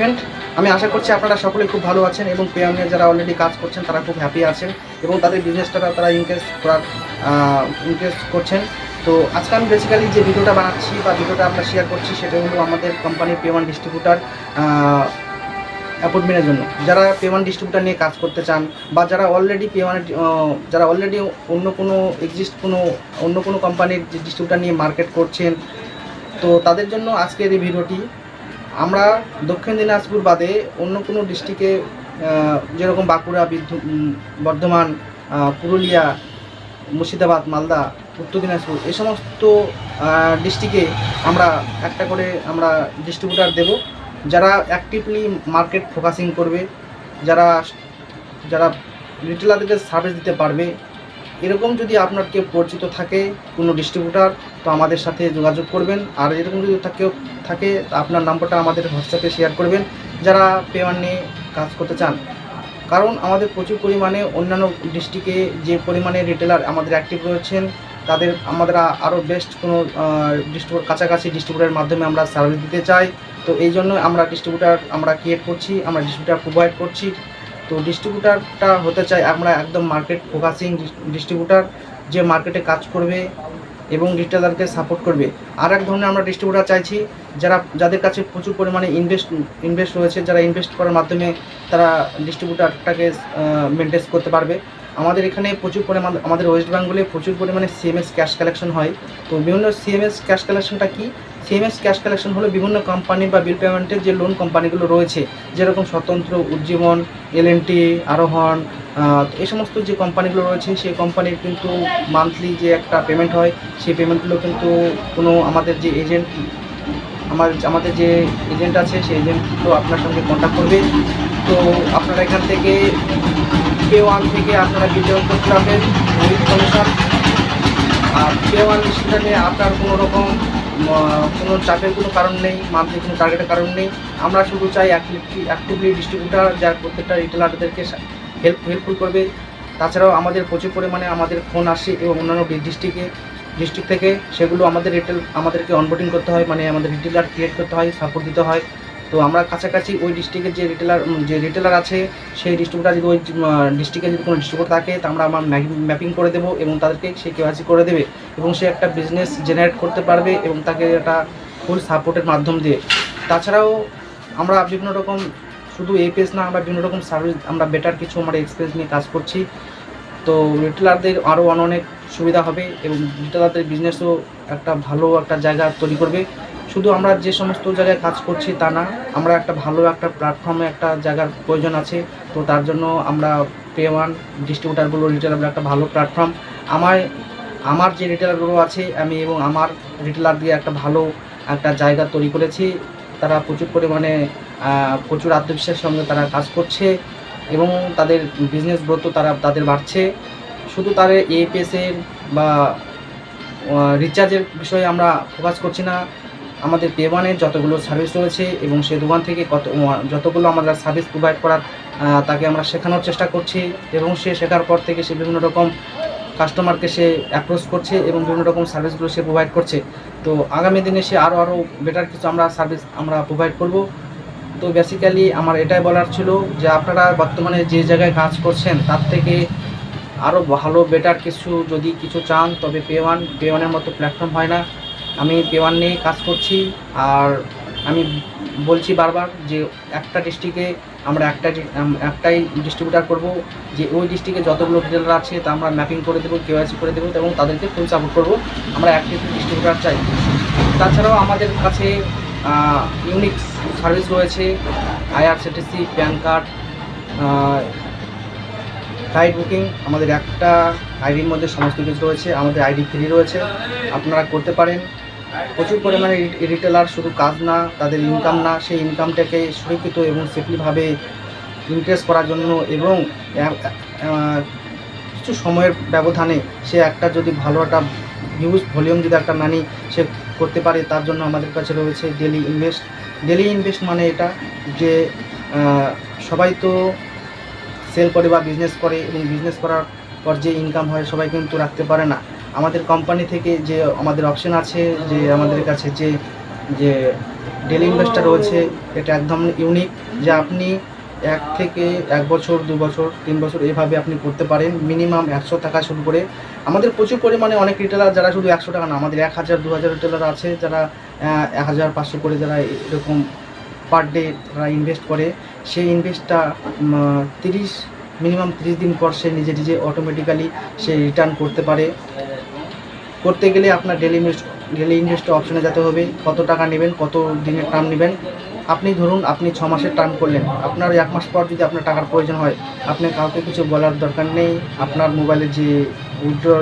Friend, আমি আশা করছি আপনারা সকলে খুব ভালো আছেন এবং পেওয়ানে যারা অলরেডি কাজ করছেন তারা খুব হ্যাপি আছেন এবং তাদের বিজনেসটা তারা ইনক্রিজ করছেন। তো আজকে আমি বেসিক্যালি যে ভিডিওটা বানাচ্ছি বা ভিডিওটা আপনার শেয়ার করছি সেটা হলো আমাদের কোম্পানির পেওয়ান ডিস্ট্রিবিউটার অ্যাপয়েন্টমেন্টের জন্য। যারা পেওয়ান ডিস্ট্রিবিউটার নিয়ে কাজ করতে চান বা যারা অলরেডি অন্য কোনো কোম্পানির যে ডিস্ট্রিবিউটার নিয়ে মার্কেট করছেন, তো তাদের জন্য আজকের এই ভিডিওটি। আমরা দক্ষিণ দিনাজপুর বাদে অন্য কোনো ডিস্ট্রিক্টে যেরকম বাঁকুড়া, বর্ধমান, পুরুলিয়া, মুর্শিদাবাদ, মালদা, উত্তর দিনাজপুর এই সমস্ত ডিস্ট্রিক্টে আমরা একটা করে ডিস্ট্রিবিউটার দেব, যারা অ্যাক্টিভলি মার্কেট ফোকাসিং করবে, যারা যারা রিটেলারদেরকে সার্ভিস দিতে পারবে। এরকম যদি আপনার কেউ পরিচিত থাকে কোনো ডিস্ট্রিবিউটার, তো আমাদের সাথে যোগাযোগ করবেন। আর এরকম যদি কেউ থাকে আপনার নাম্বারটা আমাদের হোয়াটসঅ্যাপে শেয়ার করবেন, যারা পেওয়ান নিয়ে কাজ করতে চান। কারণ আমাদের প্রচুর পরিমাণে অন্যান্য ডিস্ট্রিক্টে যে পরিমাণে রিটেলার আমাদের অ্যাক্টিভ রয়েছেন, আমাদের আরও বেস্ট কোনো কাছাকাছি ডিস্ট্রিবিউটারের মাধ্যমে আমরা সার্ভিস দিতে চাই। তো এই জন্য আমরা ক্রিয়েট করছি, আমরা ডিস্ট্রিবিউটার প্রোভাইড করছি। তো ডিস্ট্রিবিউটারটা হতে চাই আমরা একদম মার্কেট ফোকাসিং ডিস্ট্রিবিউটার, যে মার্কেটে কাজ করবে এবং রিটেলারকে সাপোর্ট করবে। আর এক ধরনের আমরা ডিস্ট্রিবিউটার চাইছি যাদের কাছে প্রচুর পরিমাণে ইনভেস্ট রয়েছে, যারা ইনভেস্ট করার মাধ্যমে তারা ডিস্ট্রিবিউটারটাকে মেনটেন করতে পারবে। আমাদের এখানে আমাদের ওয়েস্ট বেঙ্গলে প্রচুর পরিমাণে সিএমএস ক্যাশ কালেকশন হয়। তো বিভিন্ন সিএমএস ক্যাশ কালেকশনটা কি? সিএমএস ক্যাশ কালেকশন হলো বিভিন্ন কোম্পানি বা বিল পেমেন্টের যে লোন কোম্পানিগুলো রয়েছে, যেরকম স্বতন্ত্র, উজ্জীবন, এলএনটি, আরোহণ, এই সমস্ত যে কোম্পানিগুলো রয়েছে সেই কোম্পানির কিন্তু মান্থলি যে একটা পেমেন্ট হয়, সেই পেমেন্টগুলো কিন্তু কোনো আমাদের যে এজেন্ট আছে সেই এজেন্টগুলো আপনার সঙ্গে কন্ট্যাক্ট করবে। তো আপনারা এখান থেকে পেওয়ান থেকে আপনারা বিতরণ করতে পারবেন উইথ কমিশন। আর পেওয়ান ডিস্ট্রিবিউটার নিয়ে আপনার কোনো চাপের কোনো কারণ নেই, মান্থলি কোনো টার্গেটের কারণ নেই। আমরা শুধু চাই অ্যাক্টিভলি ডিস্ট্রিবিউটার যার প্রত্যেকটা রিটেলারদেরকে হেল্পফুল করবে। তাছাড়াও আমাদের প্রচুর পরিমাণে আমাদের ফোন আসে এবং অন্যান্য ডিস্ট্রিক্ট থেকে সেগুলো আমাদেরকে অনবোর্ডিং করতে হয়, মানে আমাদের রিটেলার ক্রিয়েট করতে হয়, সাপোর্ট দিতে হয়। তো আমরা কাছাকাছি ওই ডিস্ট্রিক্টের যে রিটেলার আছে সেই ডিস্ট্রিবিউটার যদি ওই ডিস্ট্রিক্টে যদি কোনো ডিস্ট্রিবিউটার থাকে, তা আমরা ম্যাপিং করে দেবো এবং তাদেরকে সে কেওয়াইসি করে দেবে এবং সে একটা বিজনেস জেনারেট করতে পারবে এবং তাকে একটা ফুল সাপোর্টের মাধ্যম দিয়ে। তাছাড়াও আমরা বিভিন্ন রকম শুধু এই পেজ না, আমরা বিভিন্ন রকম সার্ভিস, আমরা বেটার কিছু এক্সপিরিয়েন্স নিয়ে কাজ করছি। তো রিটেলারদের আরও অনেক সুবিধা হবে এবং রিটেলারদের বিজনেসও একটা ভালো একটা জায়গা তৈরি করবে। শুধু আমরা যে সমস্ত জায়গায় কাজ করছি তা না, আমরা একটা ভালো একটা প্ল্যাটফর্মে একটা জায়গার প্রয়োজন আছে। তো তার জন্য আমরা পেওয়ান ডিস্ট্রিবিউটারগুলো রিটেলারগুলো একটা ভালো প্ল্যাটফর্ম। আমার যে রিটেলারগুলো আছে, আমি এবং আমার রিটেলার দিয়ে একটা ভালো একটা জায়গা তৈরি করেছি। তারা প্রচুর পরিমাণে প্রচুর আত্মবিশ্বাসের সঙ্গে তারা কাজ করছে এবং তাদের বিজনেস গ্রোথ তাদের বাড়ছে। শুধু তাদের এপিএসের বা রিচার্জের বিষয়ে আমরা ফোকাস করছি না, আমাদের পেওয়ানের যতগুলো সার্ভিস রয়েছে এবং সে দোকান থেকে যতগুলো আমরা সার্ভিস প্রোভাইড করার তাকে আমরা শেখানোর চেষ্টা করছি এবং সে শেখার পর থেকে সে বিভিন্ন রকম কাস্টমারকে সে অ্যাপ্রোচ করছে এবং বিভিন্ন রকম সার্ভিসগুলো সে প্রোভাইড করছে। তো আগামী দিনে সে আরও বেটার কিছু সার্ভিস আমরা প্রোভাইড করব। তো বেসিক্যালি আমার এটাই বলার ছিল যে আপনারা বর্তমানে যে জায়গায় কাজ করছেন তার থেকে আরও ভালো বেটার যদি কিছু চান, তবে পেওয়ানের মতো প্ল্যাটফর্ম হয় না। আমি পেওয়ান নিয়ে কাজ করছি আর আমি বলছি বারবার যে একটা ডিস্ট্রিক্টে আমরা একটাই ডিস্ট্রিবিউটার করব, যে ওই ডিস্ট্রিক্টে যতগুলো রিটেলার আছে তা আমরা ম্যাপিং করে দেবো, কেওয়াইসি করে দেবো এবং তাদেরকে ফুল সাপোর্ট করব। আমরা অ্যাক্টিভ ডিস্ট্রিবিউটার চাই। তাছাড়াও আমাদের কাছে ইউনিক সার্ভিস রয়েছে, IRCTC, pan card, flight booking. আমাদের একটা আইডির মধ্যে সমস্ত কিছু রয়েছে, আমাদের আইডি ফ্রি রয়েছে, আপনারা করতে পারেন। প্রচুর পরিমাণে রিটেলার শুধু কাজ না, তাদের ইনকাম না, সেই ইনকামটাকে সুরক্ষিত এবং সেফলিভাবে ইনক্রিজ করার জন্য এবং কিছু সময়ের ব্যবধানে সে একটা যদি ভালো একটা হিউজ ভলিউম যদি একটা মানি সে করতে পারে, তার জন্য আমাদের কাছে রয়েছে ডেলি ইনভেস্ট। মানে এটা যে সবাই তো সেল করে বা বিজনেস করে এবং বিজনেস করার পর যে ইনকাম হয় সবাই কিন্তু রাখতে পারে না। আমাদের কোম্পানি থেকে যে আমাদের অপশন আছে, যে আমাদের কাছে যে ডেলি ইনভেস্টটা রয়েছে এটা একদম ইউনিক, যে আপনি 1 বছর 2 বছর 3 বছর এভাবে আপনি করতে পারেন। মিনিমাম 100 টাকা শুরু করে, আমাদের প্রচুর পরিমাণে অনেক রিটেলার যারা শুধু 100 টাকা না, আমাদের 1000 2000 রিটেলার আছে যারা 1500 করে যারা এরকম পার ডে তারা ইনভেস্ট করে। সেই ইনভেস্টটা মিনিমাম 30 দিন পর সে নিজে নিজে অটোমেটিক্যালি সে রিটার্ন করতে পারে। করতে গেলে আপনার ডেলি ইনভেস্ট অপশনে যেতে হবে। কত টাকা নেবেন, কত দিনের টার্ম নেবেন। আপনি ধরুন আপনি 6 মাসের টার্ম করলেন, আপনার 1 মাস পর যদি আপনার টাকার প্রয়োজন হয়, আপনি কাউকে কিছু বলার দরকার নেই। আপনার মোবাইলে যে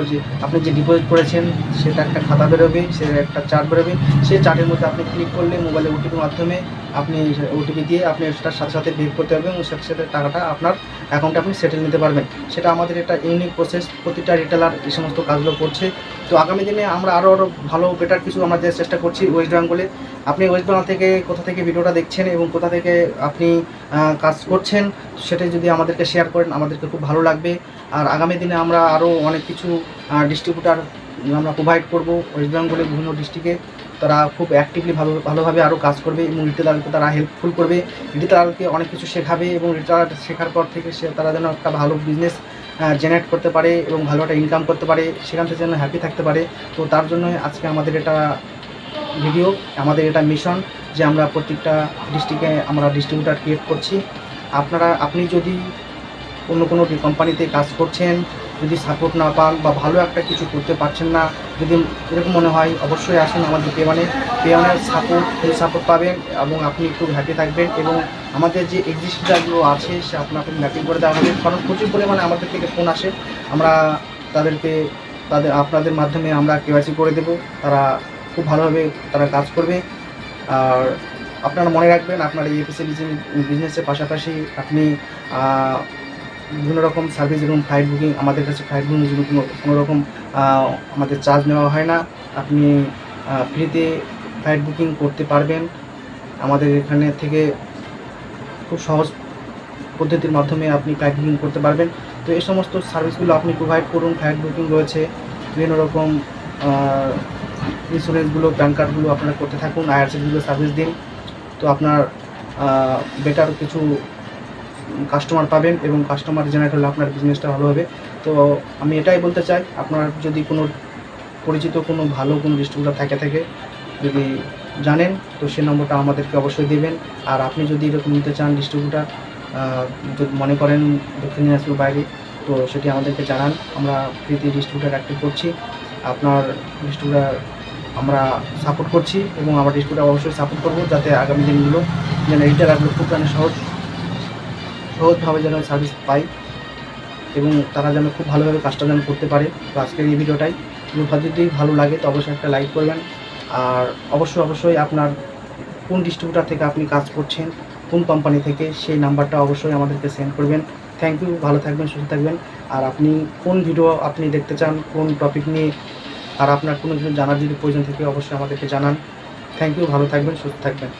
যে আপনি যে ডিপোজিট করেছেন সেটা একটা খাতা বেরোবে, সে একটা চার্ট বেরোবে। সেই চার্টের মধ্যে আপনি ক্লিক করলে মোবাইলে ওটিপির মাধ্যমে আপনি ওটিপি দিয়ে আপনি সেটার সাথে সাথে পে করতে পারবেন এবং সাথে সাথে টাকাটা আপনার অ্যাকাউন্টে আপনি সেটেল নিতে পারবেন। সেটা আমাদের একটা ইউনিক প্রসেস, প্রতিটা রিটেলার এই সমস্ত কাজগুলো করছে। তো আগামী দিনে আমরা আরও ভালো বেটার কিছু আমরা দেওয়ার চেষ্টা করছি ওয়েস্ট বেঙ্গলে। আপনি ওয়েস্ট বেঙ্গল থেকে কোথা থেকে ভিডিওটা দেখছেন এবং কোথা থেকে আপনি কাজ করছেন সেটাই যদি আমাদেরকে শেয়ার করেন আমাদেরকে খুব ভালো লাগবে। আর আগামী দিনে আমরা আরও অনেক কিছু ডিস্ট্রিবিউটার আমরা প্রোভাইড করব ওয়েস্ট বেঙ্গলের বিভিন্ন ডিস্ট্রিক্টে। তারা খুব অ্যাক্টিভলি ভালোভাবে আরও কাজ করবে এবং রিটেলারকে তারা হেল্পফুল করবে, রিটেলারকে অনেক কিছু শেখাবে এবং রিটেলার শেখার পর থেকে তারা যেন একটা ভালো বিজনেস জেনারেট করতে পারে এবং ভালো একটা ইনকাম করতে পারে, সেখান থেকে যেন হ্যাপি থাকতে পারে। তো তার জন্য আজকে আমাদের এটা ভিডিও, আমাদের এটা মিশন যে আমরা প্রত্যেকটা ডিস্ট্রিক্টে আমরা ডিস্ট্রিবিউটার ক্রিয়েট করছি। আপনি যদি অন্য কোনো কোম্পানিতে কাজ করছেন, যদি সাপোর্ট না পান বা ভালো একটা কিছু করতে পারছেন না, যদি এরকম মনে হয় অবশ্যই আসুন আমাদের পেওয়ানের সাপোর্ট পাবেন এবং আপনি খুব হ্যাপি থাকবেন। এবং আমাদের যে এক্সিস্টারগুলো আছে সে আপনাকে ম্যাপিং করে দেওয়া হবে, কারণ প্রচুর পরিমাণে আমাদের থেকে ফোন আসে। আমরা আপনাদের মাধ্যমে আমরা কেওয়াইসি করে দেব, তারা খুব ভালোভাবে তারা কাজ করবে। আর আপনারা মনে রাখবেন আপনার এই এপিসি বিজনেসের পাশাপাশি আপনি বিভিন্ন রকম সার্ভিস যেমন ফ্লাইট বুকিং, আমাদের কাছে ফ্লাইট বুকিং কোনো রকম আমাদের চার্জ নেওয়া হয় না। আপনি ফ্রিতে ফ্লাইট বুকিং করতে পারবেন আমাদের এখানে থেকে, খুব সহজ পদ্ধতির মাধ্যমে আপনি ফ্লাইট বুকিং করতে পারবেন। তো এই সমস্ত সার্ভিসগুলো আপনি প্রোভাইড করুন। ফ্লাইট বুকিং রয়েছে, বিভিন্ন রকম ইন্স্যুরেন্সগুলো, প্যান কার্ডগুলো আপনারা করতে থাকুন, আইআরসিগুলো সার্ভিস দিন। তো আপনার বেটার কিছু কাস্টমার পাবেন এবং কাস্টমার জেনারেট হলে আপনার বিজনেসটা ভালো হবে। তো আমি এটাই বলতে চাই, আপনার যদি কোনো পরিচিত কোনো ভালো কোনো ডিস্ট্রিবিউটার থাকে যদি জানেন তো সেই নম্বরটা আমাদেরকে অবশ্যই দেবেন। আর আপনি যদি এরকম নিতে চান ডিস্ট্রিবিউটার, যদি মনে করেন দক্ষিণ দিনাজপুর বাইরে, তো সেটি আমাদেরকে জানান, আমরা ফ্রিতে ডিস্ট্রিবিউটার অ্যাক্টিভ করছি। আপনার ডিস্ট্রিবিউটার আমরা সাপোর্ট করছি এবং আমরা ডিস্ট্রিবিউটার অবশ্যই সাপোর্ট করবো, যাতে আগামী দিনগুলো যেন রিটেলারগুলো খুব সহজভাবে যেন সার্ভিস পাই এবং তারা যেন খুব ভালোভাবে কাজটা যেন করতে পারে। তো আজকের এই ভিডিওটাই যদি ভালো লাগে তো অবশ্যই একটা লাইক করবেন। আর অবশ্যই আপনার কোন ডিস্ট্রিবিউটার থেকে আপনি কাজ করছেন, কোন কোম্পানি থেকে, সেই নাম্বারটা অবশ্যই আমাদেরকে সেন্ড করবেন। থ্যাংক ইউ, ভালো থাকবেন, সুস্থ থাকবেন। আর আপনি কোন ভিডিও আপনি দেখতে চান, কোন টপিক নিয়ে, আর আপনার কোনো কিছু জানার যদি প্রয়োজন থাকে অবশ্যই আমাদেরকে জানান। থ্যাংক ইউ, ভালো থাকবেন, সুস্থ থাকবেন।